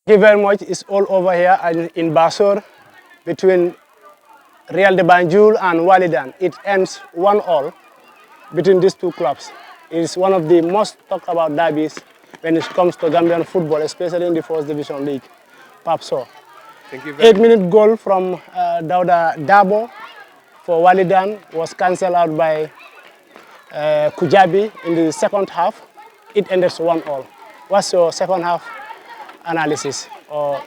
Thank you very much. It's all over here in Basur between Real de Banjul and Wallidan. It ends 1-1 between these two clubs. It is one of the most talked about derbies when it comes to Gambian football, especially in the First Division League. Papso. Thank you very much. 8-minute goal from Dauda Dabo for Wallidan was cancelled out by Kujabi in the second half. It ended 1-1. What's your second half analysis or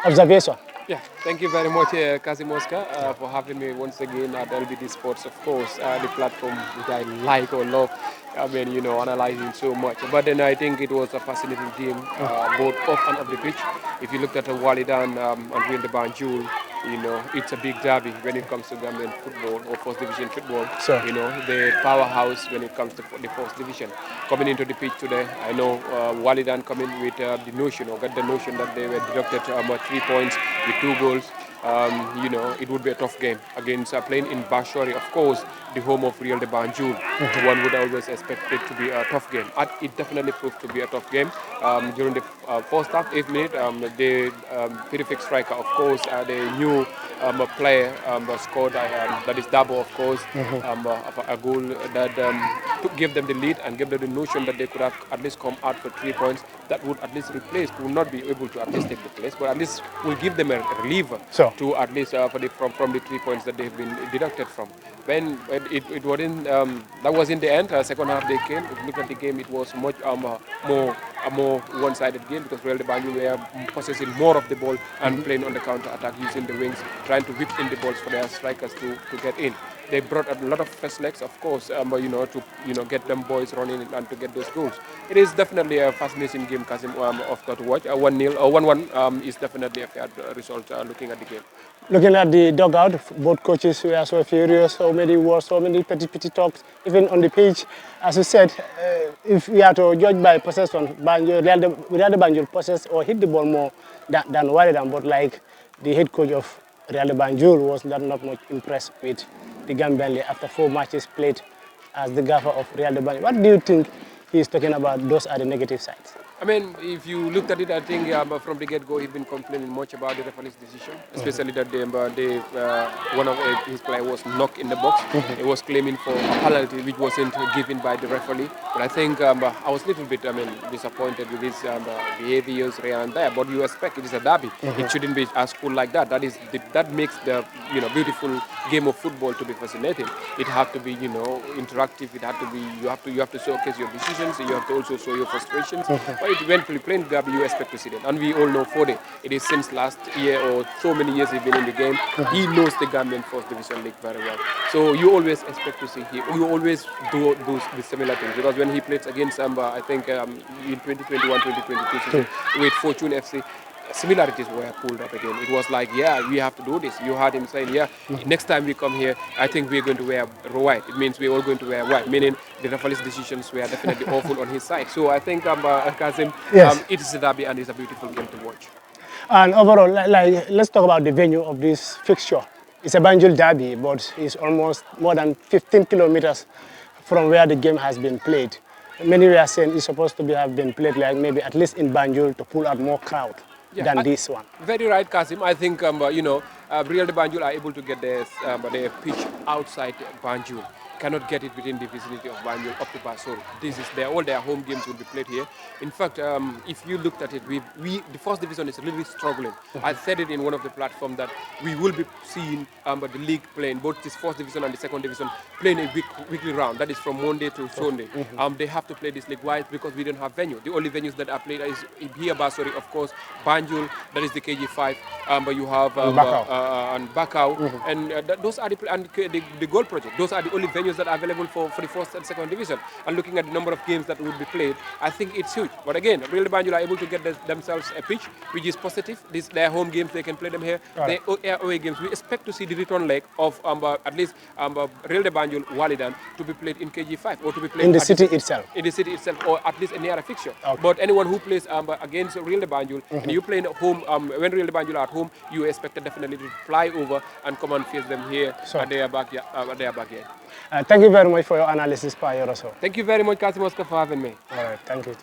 observation? Yeah, thank you very much, Kazim Oscar, for having me once again at LBD Sports, of course, the platform which I like or love. I mean, analyzing so much. But then I think it was a fascinating game, both off and off the pitch. If you looked at Wallidan and Real de Banjul, it's a big derby when it comes to Gambian football or First Division football. Sure. The powerhouse when it comes to the First Division. Coming into the pitch today, I know Wallidan coming with the notion, or got the notion that they were deducted 3 points with 2 goals. It would be a tough game against playing in Bashori, of course, the home of Real de Banjul. One would always expect it to be a tough game. And it definitely proved to be a tough game. During the first half, 8 minutes, the terrific striker, of course, the new player scored, that is Dabo, of course, a goal that gave them the lead and gave them the notion that they could have at least come out for 3 points. That would at least replace, would not be able to at least take the place, but at least will give them a reliever to at least from the 3 points that they've been deducted from. When it wasn't, that was in the end. Second half they came. If you look at the game, it was much more one-sided game because Real de Banjul were possessing more of the ball and playing on the counter-attack using the wings, trying to whip in the balls for their strikers to get in. They brought a lot of first legs, of course, to get them boys running and to get those goals. It is definitely a fascinating game, Kazim, to watch. 1-0 or 1-1 is definitely a fair result looking at the game. Looking at the dugout, both coaches were so furious, so many words, so many petty talks, even on the pitch. As you said, if we are to judge by possession, Real de Banjul possessed or hit the ball more than Wallidan, but like the head coach of Real de Banjul was not much impressed with the Gambian League after 4 matches played as the gaffer of Real de Banjul. What do you think he is talking about? Those are the negative sides. I mean, if you looked at it, I think from the get-go he's been complaining much about the referee's decision, especially that one of his players was knocked in the box. He was claiming for a penalty which wasn't given by the referee. But I think I was a little bit, disappointed with his behaviors here and there. But you expect it is a derby. It shouldn't be as cool like that. That makes the beautiful game of football to be fascinating. It have to be interactive. It have to be you have to showcase your decisions. You have to also show your frustrations. When playing derby, you expect to see that. And we all know Fode, it is since last year or so many years he's been in the game. He knows the Gambian First Division League very well. So you always expect to see him. You always do the similar things. Because when he played against I think in 2021-2022 with Fortune FC, similarities were pulled up again. It was like, yeah, we have to do this. You heard him saying, yeah, next time we come here, I think we're going to wear white. It means we're all going to wear white, meaning the referee's decisions were definitely awful on his side. So I think, Kazim, Yes. it is a derby and it's a beautiful game to watch. And overall, let's talk about the venue of this fixture. It's a Banjul derby, but it's almost more than 15 kilometers from where the game has been played. Many were saying it's supposed to have been played like maybe at least in Banjul to pull out more crowd than this one. Very right, Kazim. I think, Real de Banjul are able to get their pitch outside Banjul. Cannot get it within the vicinity of Banjul up to Basur. All their home games will be played here. In fact, if you looked at it, the First Division is really struggling. I said it in one of the platforms that we will be seeing the league playing, both this First Division and the Second Division, playing a weekly round. That is from Monday to Sunday. They have to play this league. Why? Because we don't have venue. The only venues that are played is here, Basuri, of course, Banjul, that is the KG5, but you have and Bakau, and those are the goal project. Those are the only venues that are available for the First and Second Division. And looking at the number of games that would be played, I think it's huge. But again, Real de Banjul are able to get themselves a pitch, which is positive. Their home games, they can play them here. Their away games, we expect to see the return leg of at least Real de Banjul, Wallidan, to be played in KG5 or to be played in the city itself. In the city itself, or at least a nearer fixture. But anyone who plays against Real de Banjul, and you play at home, when Real de Banjul are at home, you expect definitely to fly over and come and face them here at their backyard. Thank you very much for your analysis, Pa Yoroso. Thank you very much, Kazim Oscar, for having me. All right, thank you.